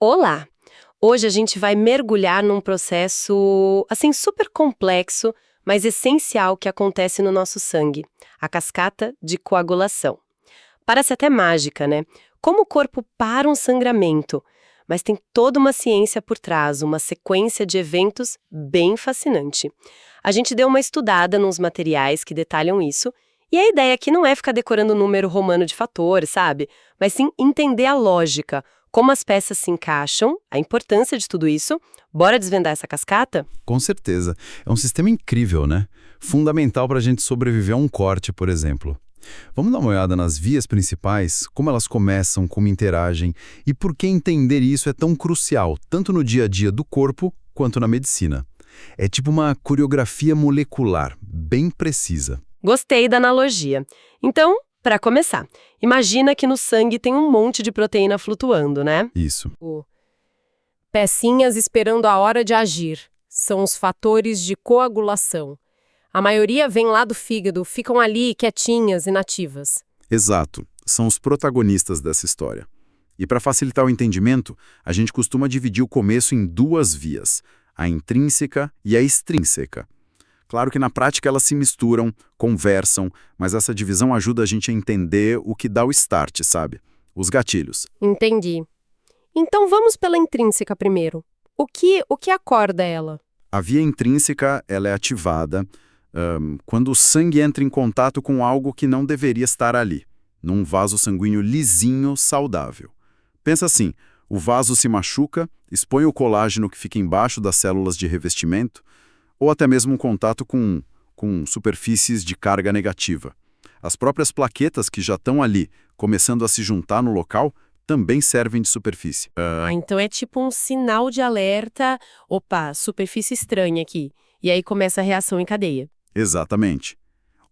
Olá! Hoje a gente vai mergulhar num processo, assim, super complexo, mas essencial que acontece no nosso sangue, a cascata de coagulação. Parece até mágica, né? Como o corpo para um sangramento, mas tem toda uma ciência por trás, uma sequência de eventos bem fascinante. A gente deu uma estudada nos materiais que detalham isso, e a ideia aqui não é ficar decorando o número romano de fatores, sabe? Mas sim entender a lógica, como as peças se encaixam, a importância de tudo isso. Bora desvendar essa cascata? Com certeza. É um sistema incrível, né? Fundamental para a gente sobreviver a um corte, por exemplo. Vamos dar uma olhada nas vias principais, como elas começam, como interagem e por que entender isso é tão crucial, tanto no dia a dia do corpo quanto na medicina. É tipo uma coreografia molecular, bem precisa. Gostei da analogia. Então, para começar, imagina que no sangue tem um monte de proteína flutuando, né? Isso. Pecinhas esperando a hora de agir. São os fatores de coagulação. A maioria vem lá do fígado, ficam ali quietinhas, inativas. Exato. São os protagonistas dessa história. E para facilitar o entendimento, a gente costuma dividir o começo em duas vias, a intrínseca e a extrínseca. Claro que na prática elas se misturam, conversam, mas essa divisão ajuda a gente a entender o que dá o start, sabe? Os gatilhos. Entendi. Então vamos pela intrínseca primeiro. O que acorda ela? A via intrínseca ela é ativada quando o sangue entra em contato com algo que não deveria estar ali, num vaso sanguíneo lisinho, saudável. Pensa assim, o vaso se machuca, expõe o colágeno que fica embaixo das células de revestimento, ou até mesmo um contato com superfícies de carga negativa. As próprias plaquetas que já estão ali, começando a se juntar no local, também servem de superfície. Então é tipo um sinal de alerta. Opa, superfície estranha aqui. E aí começa a reação em cadeia. Exatamente.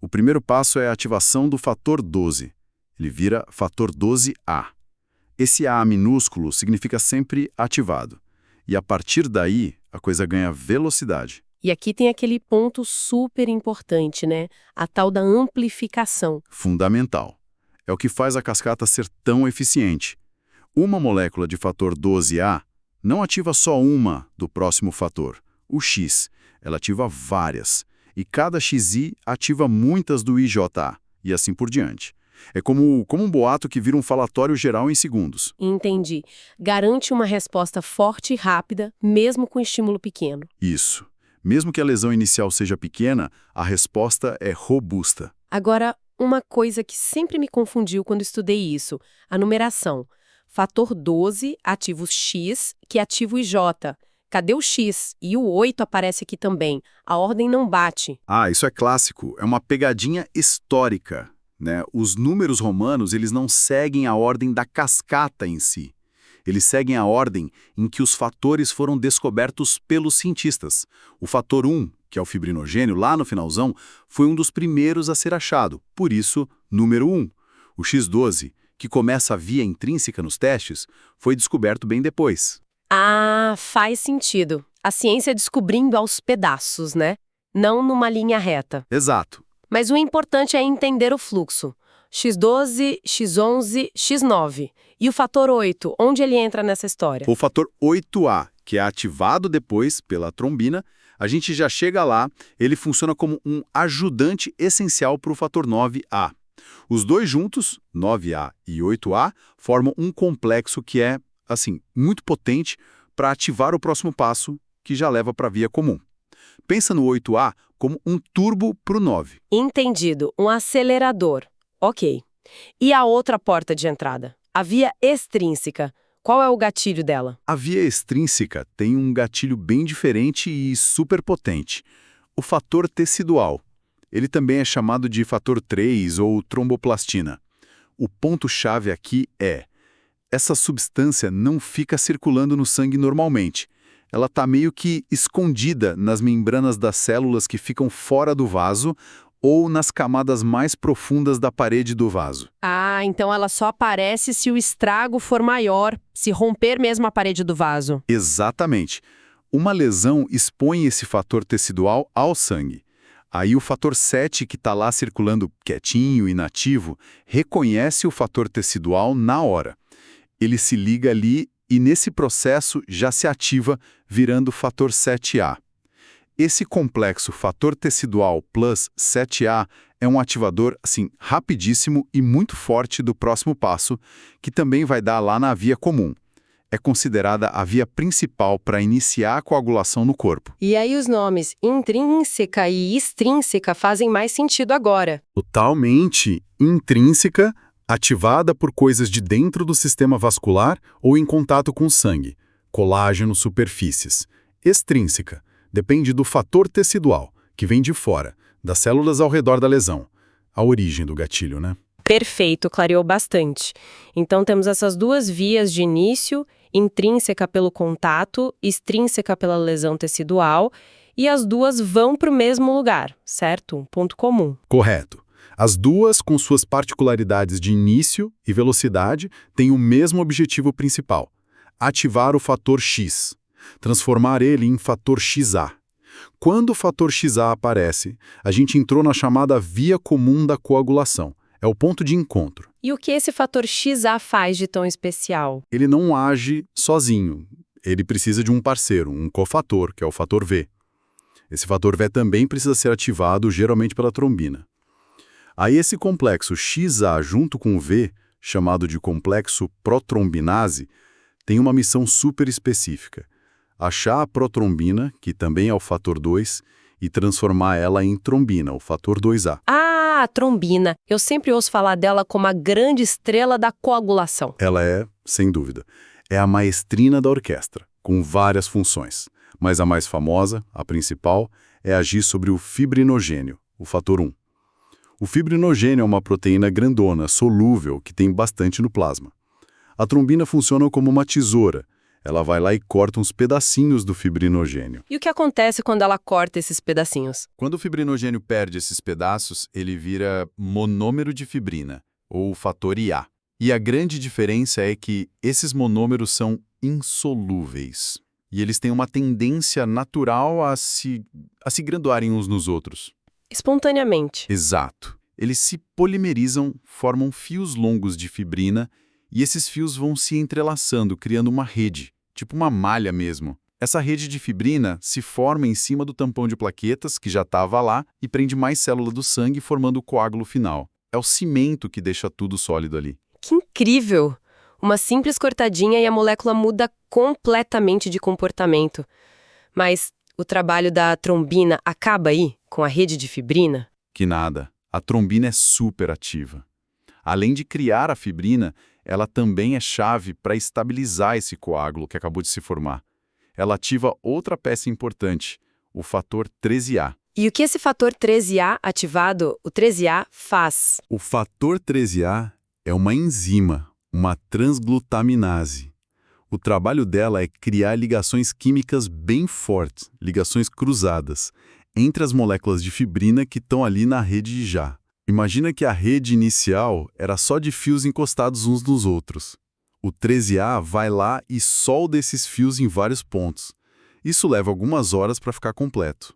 O primeiro passo é a ativação do fator 12. Ele vira fator 12A. Esse A minúsculo significa sempre ativado. E a partir daí, a coisa ganha velocidade. E aqui tem aquele ponto super importante, né? A tal da amplificação. Fundamental. É o que faz a cascata ser tão eficiente. Uma molécula de fator 12A não ativa só uma do próximo fator, o X. Ela ativa várias. E cada XI ativa muitas do IJA, e assim por diante. É como um boato que vira um falatório geral em segundos. Entendi. Garante uma resposta forte e rápida, mesmo com estímulo pequeno. Isso. Mesmo que a lesão inicial seja pequena, a resposta é robusta. Agora, uma coisa que sempre me confundiu quando estudei isso, a numeração. Fator 12 ativa o X, que ativa o IJ. Cadê o X? E o 8 aparece aqui também. A ordem não bate. Ah, isso é clássico. É uma pegadinha histórica, né? Os números romanos, eles não seguem a ordem da cascata em si. Eles seguem a ordem em que os fatores foram descobertos pelos cientistas. O fator 1, que é o fibrinogênio, lá no finalzão, foi um dos primeiros a ser achado. Por isso, número 1. O X12, que começa a via intrínseca nos testes, foi descoberto bem depois. Ah, faz sentido. A ciência descobrindo aos pedaços, né? Não numa linha reta. Exato. Mas o importante é entender o fluxo. X12, X11, X9. E o fator 8, onde ele entra nessa história? O fator 8A, que é ativado depois pela trombina, a gente já chega lá, ele funciona como um ajudante essencial para o fator 9A. Os dois juntos, 9A e 8A, formam um complexo que é, assim, muito potente para ativar o próximo passo, que já leva para a via comum. Pensa no 8A como um turbo para o 9. Entendido, um acelerador. Ok. E a outra porta de entrada? A via extrínseca. Qual é o gatilho dela? A via extrínseca tem um gatilho bem diferente e super potente. O fator tecidual. Ele também é chamado de fator 3 ou tromboplastina. O ponto-chave aqui é: essa substância não fica circulando no sangue normalmente. Ela está meio que escondida nas membranas das células que ficam fora do vaso ou nas camadas mais profundas da parede do vaso. Ah, então ela só aparece se o estrago for maior, se romper mesmo a parede do vaso. Exatamente. Uma lesão expõe esse fator tecidual ao sangue. Aí o fator 7, que está lá circulando quietinho, inativo, reconhece o fator tecidual na hora. Ele se liga ali e nesse processo já se ativa virando fator 7A. Esse complexo fator tecidual plus 7A é um ativador, assim, rapidíssimo e muito forte do próximo passo, que também vai dar lá na via comum. É considerada a via principal para iniciar a coagulação no corpo. E aí os nomes intrínseca e extrínseca fazem mais sentido agora. Totalmente intrínseca, ativada por coisas de dentro do sistema vascular ou em contato com o sangue, colágeno, superfícies. Extrínseca, depende do fator tecidual, que vem de fora, das células ao redor da lesão. A origem do gatilho, né? Perfeito, clareou bastante. Então temos essas duas vias de início, intrínseca pelo contato, extrínseca pela lesão tecidual, e as duas vão para o mesmo lugar, certo? Um ponto comum. Correto. As duas, com suas particularidades de início e velocidade, têm o mesmo objetivo principal: ativar o fator X, transformar ele em fator XA. Quando o fator XA aparece, a gente entrou na chamada via comum da coagulação. É o ponto de encontro. E o que esse fator XA faz de tão especial? Ele não age sozinho. Ele precisa de um parceiro, um cofator, que é o fator V. Esse fator V também precisa ser ativado, geralmente pela trombina. Aí esse complexo XA junto com o V, chamado de complexo protrombinase, tem uma missão super específica: achar a protrombina, que também é o fator 2, e transformar ela em trombina, o fator 2A. Ah, a trombina. Eu sempre ouço falar dela como a grande estrela da coagulação. Ela é, sem dúvida, é a maestrina da orquestra, com várias funções. Mas a mais famosa, a principal, é agir sobre o fibrinogênio, o fator 1. O fibrinogênio é uma proteína grandona, solúvel, que tem bastante no plasma. A trombina funciona como uma tesoura. Ela vai lá e corta uns pedacinhos do fibrinogênio. E o que acontece quando ela corta esses pedacinhos? Quando o fibrinogênio perde esses pedaços, ele vira monômero de fibrina, ou fator IA. E a grande diferença é que esses monômeros são insolúveis. E eles têm uma tendência natural a se graduarem uns nos outros. Espontaneamente. Exato. Eles se polimerizam, formam fios longos de fibrina, e esses fios vão se entrelaçando, criando uma rede, tipo uma malha mesmo. Essa rede de fibrina se forma em cima do tampão de plaquetas, que já estava lá, e prende mais célula do sangue, formando o coágulo final. É o cimento que deixa tudo sólido ali. Que incrível! Uma simples cortadinha e a molécula muda completamente de comportamento. Mas o trabalho da trombina acaba aí, com a rede de fibrina? Que nada. A trombina é super ativa. Além de criar a fibrina, ela também é chave para estabilizar esse coágulo que acabou de se formar. Ela ativa outra peça importante, o fator 13A. E o que esse fator 13A ativado, o 13A, faz? O fator 13A é uma enzima, uma transglutaminase. O trabalho dela é criar ligações químicas bem fortes, ligações cruzadas, entre as moléculas de fibrina que estão ali na rede já. Imagina que a rede inicial era só de fios encostados uns nos outros. O 13A vai lá e solda esses fios em vários pontos. Isso leva algumas horas para ficar completo.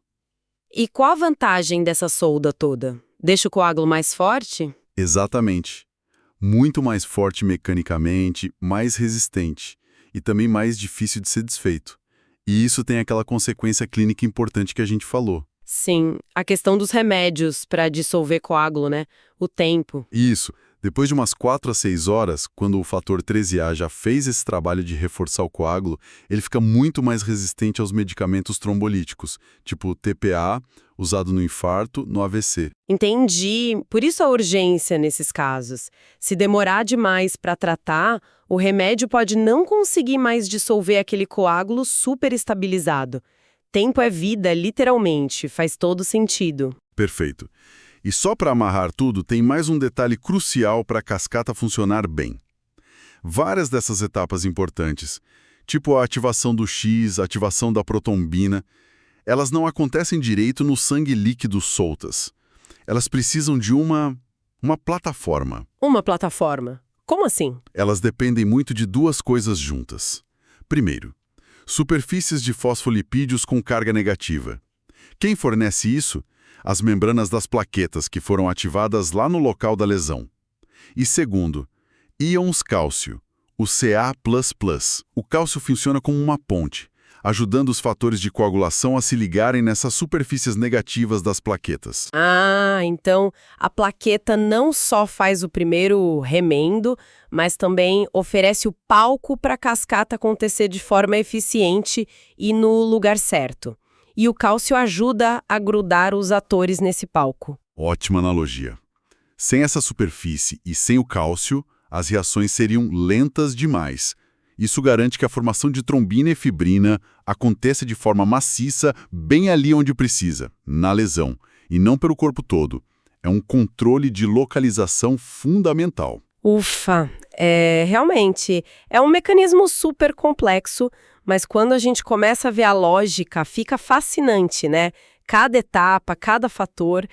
E qual a vantagem dessa solda toda? Deixa o coágulo mais forte? Exatamente. Muito mais forte mecanicamente, mais resistente e também mais difícil de ser desfeito. E isso tem aquela consequência clínica importante que a gente falou. Sim, a questão dos remédios para dissolver coágulo, né? O tempo. Isso. Depois de umas 4 a 6 horas, quando o fator 13A já fez esse trabalho de reforçar o coágulo, ele fica muito mais resistente aos medicamentos trombolíticos, tipo TPA, usado no infarto, no AVC. Entendi. Por isso a urgência nesses casos. Se demorar demais para tratar, o remédio pode não conseguir mais dissolver aquele coágulo super estabilizado. Tempo é vida, literalmente. Faz todo sentido. Perfeito. E só para amarrar tudo, tem mais um detalhe crucial para a cascata funcionar bem. Várias dessas etapas importantes, tipo a ativação do X, a ativação da protombina, elas não acontecem direito no sangue líquido soltas. Elas precisam de uma plataforma. Uma plataforma? Como assim? Elas dependem muito de duas coisas juntas. Primeiro, superfícies de fosfolipídios com carga negativa. Quem fornece isso? As membranas das plaquetas que foram ativadas lá no local da lesão. E segundo, íons cálcio, o Ca++. O cálcio funciona como uma ponte, ajudando os fatores de coagulação a se ligarem nessas superfícies negativas das plaquetas. Ah, então a plaqueta não só faz o primeiro remendo, mas também oferece o palco para a cascata acontecer de forma eficiente e no lugar certo. E o cálcio ajuda a grudar os atores nesse palco. Ótima analogia. Sem essa superfície e sem o cálcio, as reações seriam lentas demais. Isso garante que a formação de trombina e fibrina aconteça de forma maciça bem ali onde precisa, na lesão, e não pelo corpo todo. É um controle de localização fundamental. Ufa, realmente, é um mecanismo super complexo, mas quando a gente começa a ver a lógica, fica fascinante, né? Cada etapa, cada fator,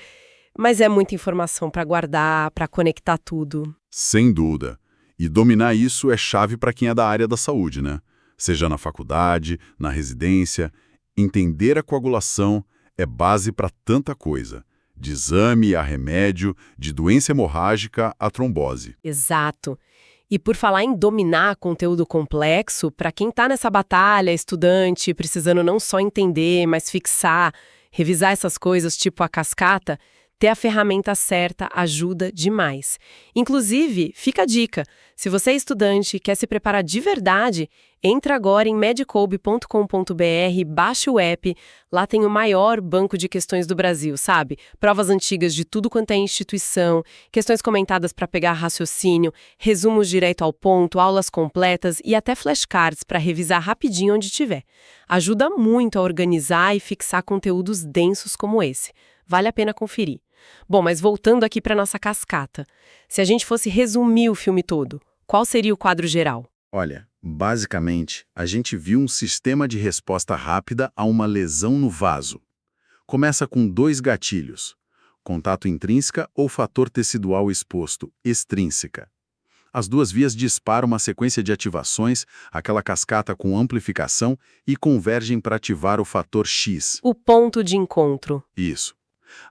mas é muita informação para guardar, para conectar tudo. Sem dúvida. E dominar isso é chave para quem é da área da saúde, né? Seja na faculdade, na residência. Entender a coagulação é base para tanta coisa. De exame a remédio, de doença hemorrágica a trombose. Exato. E por falar em dominar conteúdo complexo, para quem está nessa batalha, estudante, precisando não só entender, mas fixar, revisar essas coisas tipo a cascata, ter a ferramenta certa ajuda demais. Inclusive, fica a dica, se você é estudante e quer se preparar de verdade, entra agora em medicolb.com.br, baixa o app, lá tem o maior banco de questões do Brasil, sabe? Provas antigas de tudo quanto é instituição, questões comentadas para pegar raciocínio, resumos direto ao ponto, aulas completas e até flashcards para revisar rapidinho onde tiver. Ajuda muito a organizar e fixar conteúdos densos como esse. Vale a pena conferir. Bom, mas voltando aqui para nossa cascata. Se a gente fosse resumir o filme todo, qual seria o quadro geral? Olha, basicamente, a gente viu um sistema de resposta rápida a uma lesão no vaso. Começa com 2 gatilhos: contato intrínseca ou fator tecidual exposto, extrínseca. As 2 vias disparam uma sequência de ativações, aquela cascata com amplificação, e convergem para ativar o fator X. O ponto de encontro. Isso.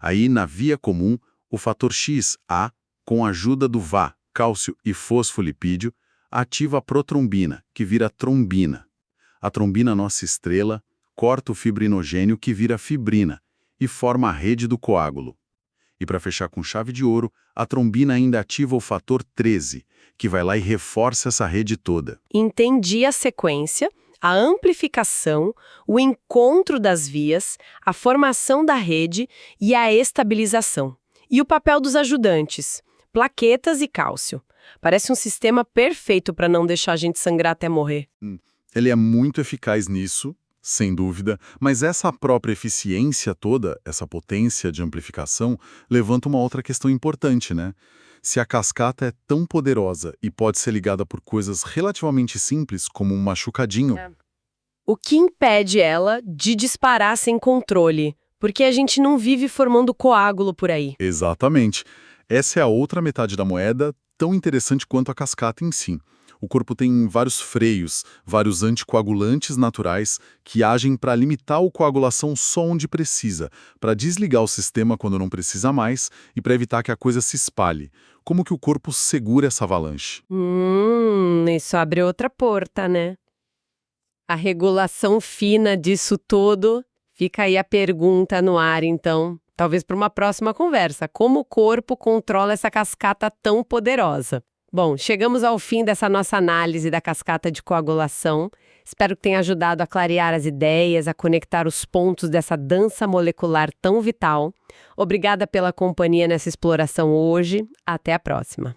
Aí, na via comum, o fator XA, com a ajuda do VA, cálcio e fosfolipídio, ativa a protrombina, que vira trombina. A trombina, nossa estrela, corta o fibrinogênio, que vira fibrina, e forma a rede do coágulo. E para fechar com chave de ouro, a trombina ainda ativa o fator 13, que vai lá e reforça essa rede toda. Entendi a sequência, a amplificação, o encontro das vias, a formação da rede e a estabilização. E o papel dos ajudantes, plaquetas e cálcio. Parece um sistema perfeito para não deixar a gente sangrar até morrer. Ele é muito eficaz nisso, sem dúvida, mas essa própria eficiência toda, essa potência de amplificação, levanta uma outra questão importante, né? Se a cascata é tão poderosa e pode ser ligada por coisas relativamente simples, como um machucadinho... O que impede ela de disparar sem controle? Porque a gente não vive formando coágulo por aí. Exatamente. Essa é a outra metade da moeda, tão interessante quanto a cascata em si. O corpo tem vários freios, vários anticoagulantes naturais que agem para limitar a coagulação só onde precisa, para desligar o sistema quando não precisa mais e para evitar que a coisa se espalhe. Como que o corpo segura essa avalanche? Isso abre outra porta, né? A regulação fina disso tudo. Fica aí a pergunta no ar, então, talvez para uma próxima conversa. Como o corpo controla essa cascata tão poderosa? Bom, chegamos ao fim dessa nossa análise da cascata de coagulação. Espero que tenha ajudado a clarear as ideias, a conectar os pontos dessa dança molecular tão vital. Obrigada pela companhia nessa exploração hoje. Até a próxima.